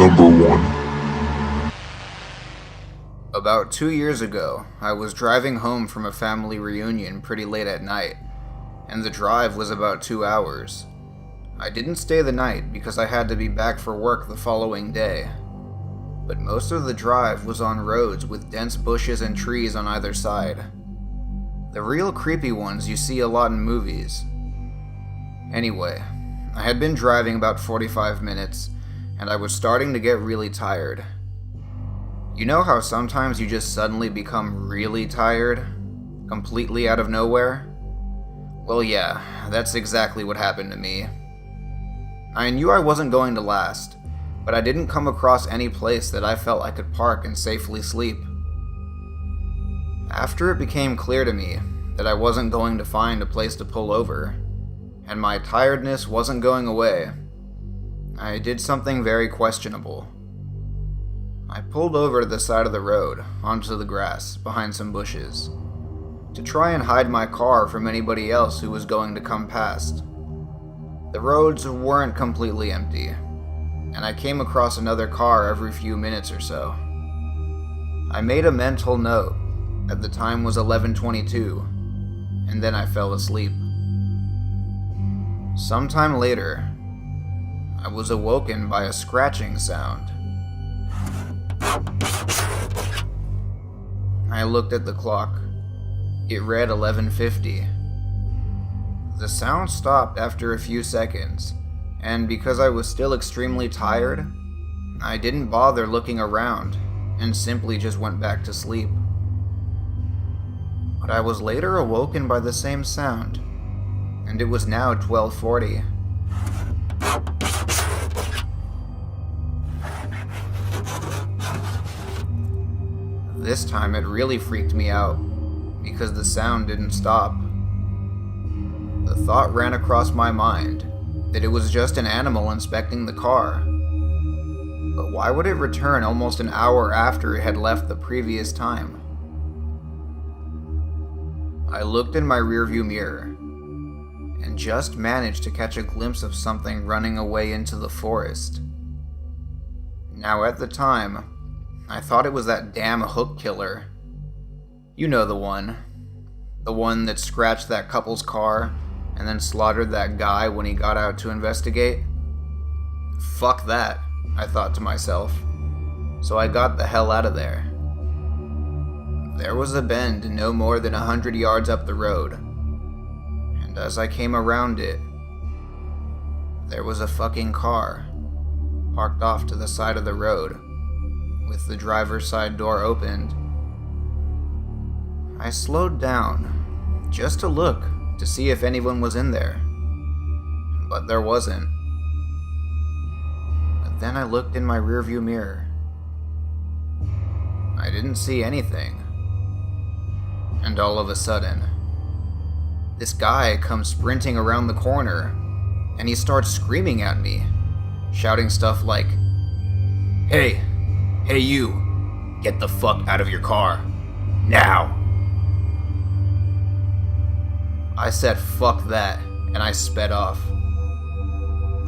Number 1. About 2 years ago, I was driving home from a family reunion pretty late at night, and the drive was about 2 hours. I didn't stay the night because I had to be back for work the following day, but most of the drive was on roads with dense bushes and trees on either side. The real creepy ones you see a lot in movies. Anyway, I had been driving about 45 minutes, and I was starting to get really tired. You know how sometimes you just suddenly become really tired? Completely out of nowhere? Well, yeah, that's exactly what happened to me. I knew I wasn't going to last, but I didn't come across any place that I felt I could park and safely sleep. After it became clear to me that I wasn't going to find a place to pull over, and my tiredness wasn't going away, I did something very questionable. I pulled over to the side of the road, onto the grass, behind some bushes, to try and hide my car from anybody else who was going to come past. The roads weren't completely empty, and I came across another car every few minutes or so. I made a mental note that the time was 11:22, and then I fell asleep. Sometime later, I was awoken by a scratching sound. I looked at the clock. It read 11:50. The sound stopped after a few seconds, and because I was still extremely tired, I didn't bother looking around and simply just went back to sleep. But I was later awoken by the same sound, and it was now 12:40. This time it really freaked me out, because the sound didn't stop. The thought ran across my mind that it was just an animal inspecting the car. But why would it return almost an hour after it had left the previous time? I looked in my rearview mirror, and just managed to catch a glimpse of something running away into the forest. Now at the time, I thought it was that damn hook killer. You know the one. The one that scratched that couple's car and then slaughtered that guy when he got out to investigate. Fuck that, I thought to myself. So I got the hell out of there. There was a bend no more than 100 yards up the road, and as I came around it, there was a fucking car, parked off to the side of the road, with the driver's side door opened. I slowed down, just to look to see if anyone was in there, but there wasn't. But then I looked in my rearview mirror. I didn't see anything. And all of a sudden, this guy comes sprinting around the corner, and he starts screaming at me, shouting stuff like, Hey you, get the fuck out of your car, now." I said fuck that, and I sped off.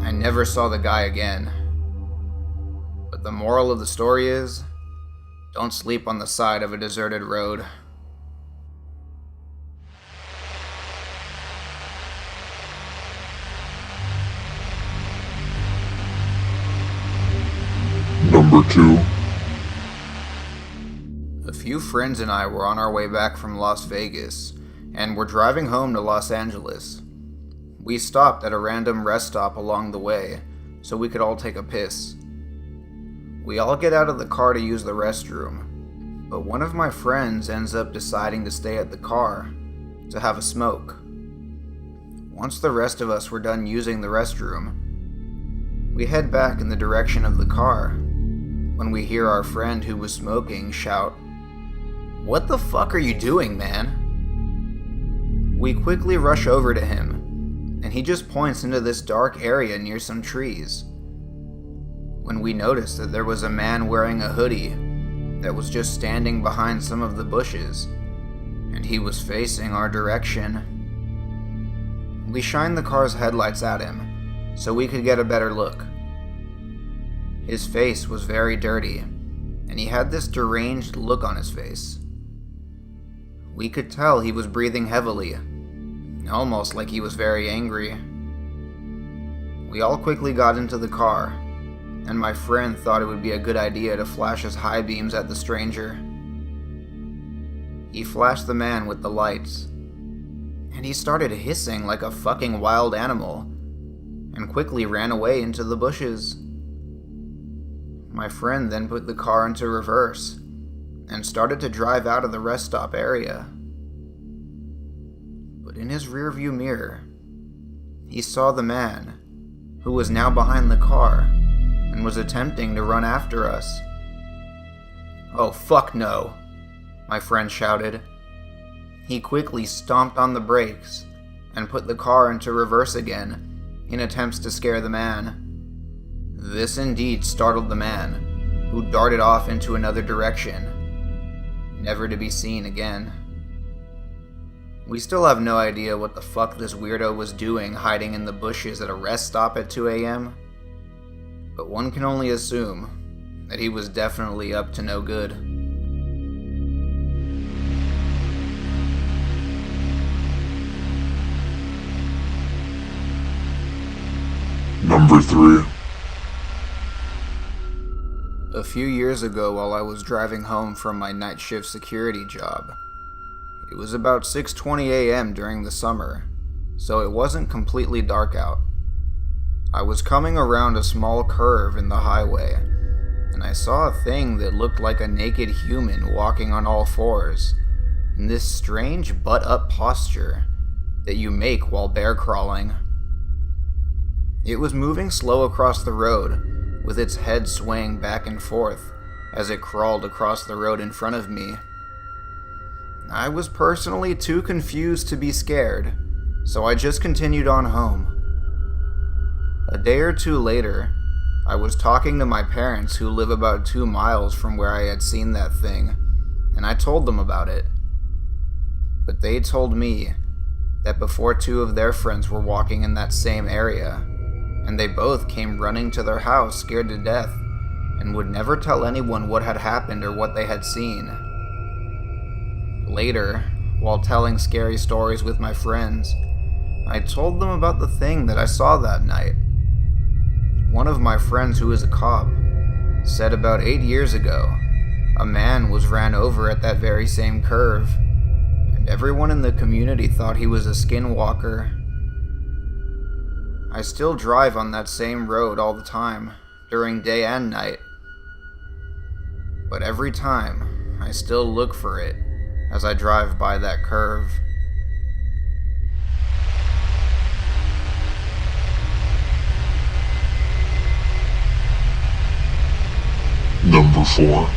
I never saw the guy again. But the moral of the story is, don't sleep on the side of a deserted road. Number 2. A few friends and I were on our way back from Las Vegas, and were driving home to Los Angeles. We stopped at a random rest stop along the way, so we could all take a piss. We all get out of the car to use the restroom, but one of my friends ends up deciding to stay at the car to have a smoke. Once the rest of us were done using the restroom, we head back in the direction of the car, when we hear our friend who was smoking shout, "What the fuck are you doing, man?" We quickly rush over to him, and he just points into this dark area near some trees. When we noticed that there was a man wearing a hoodie that was just standing behind some of the bushes, and he was facing our direction. We shined the car's headlights at him, so we could get a better look. His face was very dirty, and he had this deranged look on his face. We could tell he was breathing heavily, almost like he was very angry. We all quickly got into the car, and my friend thought it would be a good idea to flash his high beams at the stranger. He flashed the man with the lights, and he started hissing like a fucking wild animal, and quickly ran away into the bushes. My friend then put the car into reverse, and started to drive out of the rest stop area. But in his rearview mirror, he saw the man, who was now behind the car, and was attempting to run after us. "Oh fuck no," my friend shouted. He quickly stomped on the brakes and put the car into reverse again in attempts to scare the man. This indeed startled the man, who darted off into another direction, never to be seen again. We still have no idea what the fuck this weirdo was doing hiding in the bushes at a rest stop at 2 a.m., but one can only assume that he was definitely up to no good. Number 3. A few years ago, while I was driving home from my night shift security job, it was about 6:20 a.m. during the summer, so it wasn't completely dark out. I was coming around a small curve in the highway, and I saw a thing that looked like a naked human walking on all fours, in this strange butt-up posture that you make while bear crawling. It was moving slow across the road, with its head swaying back and forth as it crawled across the road in front of me. I was personally too confused to be scared, so I just continued on home. A day or two later, I was talking to my parents who live about 2 miles from where I had seen that thing, and I told them about it. But they told me that before 2 of their friends were walking in that same area, and they both came running to their house scared to death, and would never tell anyone what had happened or what they had seen. Later, while telling scary stories with my friends, I told them about the thing that I saw that night. One of my friends, who is a cop, said about 8 years ago, a man was ran over at that very same curve, and everyone in the community thought he was a skinwalker. I still drive on that same road all the time, during day and night. But every time, I still look for it as I drive by that curve. Number 4.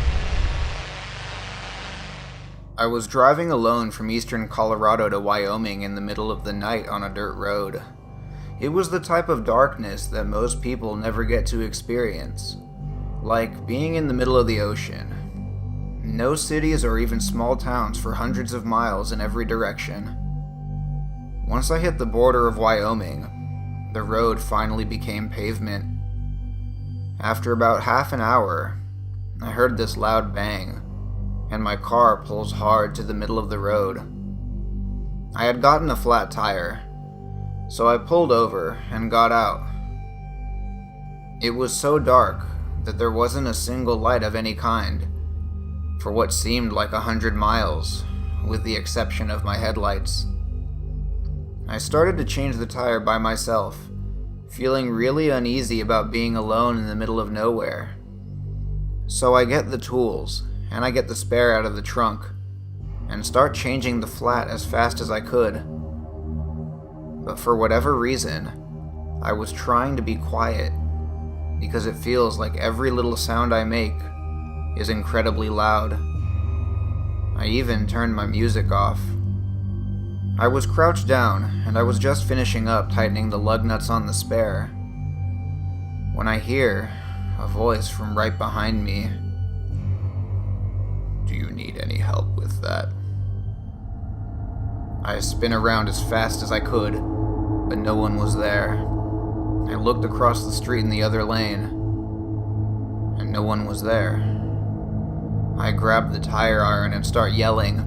I was driving alone from eastern Colorado to Wyoming in the middle of the night on a dirt road. It was the type of darkness that most people never get to experience, like being in the middle of the ocean. No cities or even small towns for hundreds of miles in every direction. Once I hit the border of Wyoming, the road finally became pavement. After about half an hour, I heard this loud bang, and my car pulls hard to the middle of the road. I had gotten a flat tire, so I pulled over and got out. It was so dark that there wasn't a single light of any kind, for what seemed like 100 miles, with the exception of my headlights. I started to change the tire by myself, feeling really uneasy about being alone in the middle of nowhere. So I get the tools, and I get the spare out of the trunk, and start changing the flat as fast as I could. But for whatever reason, I was trying to be quiet, because it feels like every little sound I make is incredibly loud. I even turned my music off. I was crouched down, and I was just finishing up tightening the lug nuts on the spare, when I hear a voice from right behind me. "Do you need any help with that?" I spin around as fast as I could, but no one was there. I looked across the street in the other lane. No one was there. I grab the tire iron and start yelling,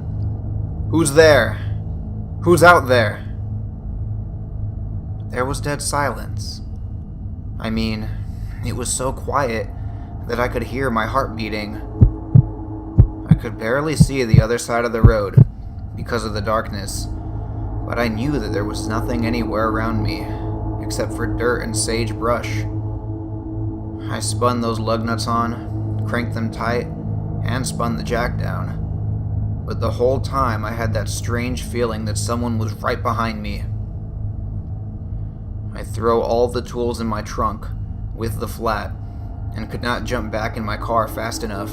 "Who's there? Who's out there?" There was dead silence. I mean, it was so quiet that I could hear my heart beating. I could barely see the other side of the road because of the darkness, but I knew that there was nothing anywhere around me except for dirt and sagebrush. I spun those lug nuts on, cranked them tight, and spun the jack down. But the whole time I had that strange feeling that someone was right behind me. I throw all the tools in my trunk with the flat and could not jump back in my car fast enough.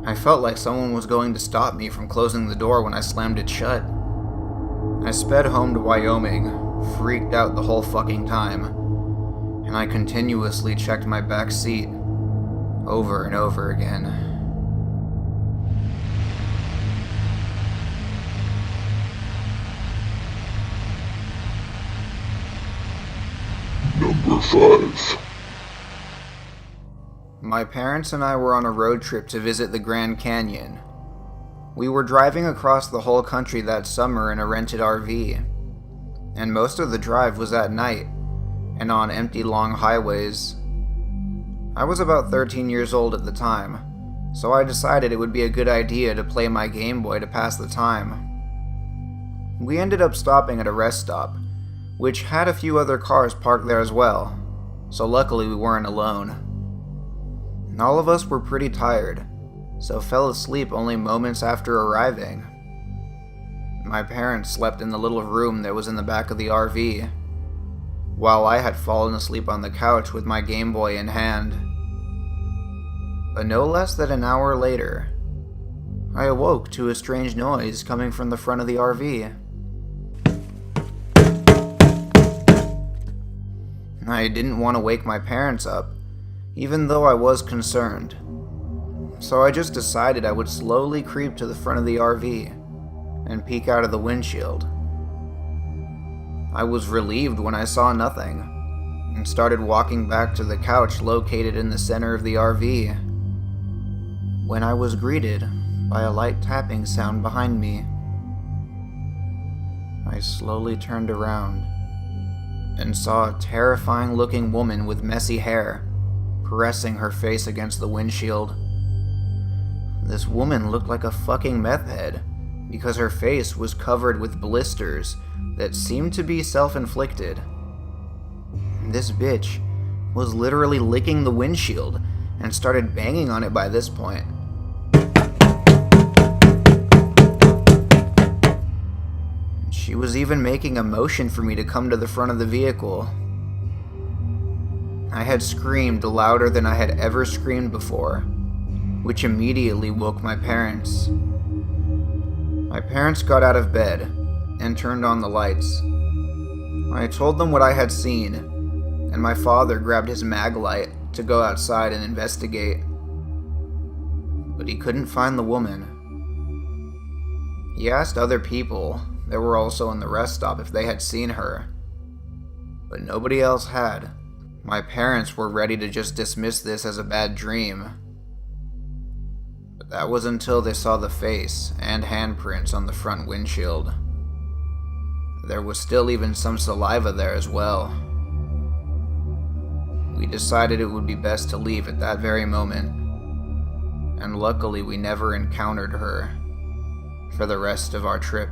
I felt like someone was going to stop me from closing the door when I slammed it shut. I sped home to Wyoming, freaked out the whole fucking time, and I continuously checked my back seat over and over again. Number 5. My parents and I were on a road trip to visit the Grand Canyon. We were driving across the whole country that summer in a rented RV, and most of the drive was at night and on empty long highways. I was about 13 years old at the time, so I decided it would be a good idea to play my Game Boy to pass the time. We ended up stopping at a rest stop, which had a few other cars parked there as well, so luckily we weren't alone. All of us were pretty tired, so fell asleep only moments after arriving. My parents slept in the little room that was in the back of the RV, while I had fallen asleep on the couch with my Game Boy in hand. But no less than an hour later, I awoke to a strange noise coming from the front of the RV. I didn't want to wake my parents up, even though I was concerned. So I just decided I would slowly creep to the front of the RV and peek out of the windshield. I was relieved when I saw nothing and started walking back to the couch located in the center of the RV, when I was greeted by a light tapping sound behind me. I slowly turned around and saw a terrifying looking woman with messy hair pressing her face against the windshield. This woman looked like a fucking meth head because her face was covered with blisters that seemed to be self-inflicted. This bitch was literally licking the windshield and started banging on it by this point. She was even making a motion for me to come to the front of the vehicle. I had screamed louder than I had ever screamed before, which immediately woke my parents. My parents got out of bed and turned on the lights. I told them what I had seen, and my father grabbed his mag light to go outside and investigate. But he couldn't find the woman. He asked other people that were also in the rest stop if they had seen her, but nobody else had. My parents were ready to just dismiss this as a bad dream. But that was until they saw the face and handprints on the front windshield. There was still even some saliva there as well. We decided it would be best to leave at that very moment, and luckily we never encountered her for the rest of our trip.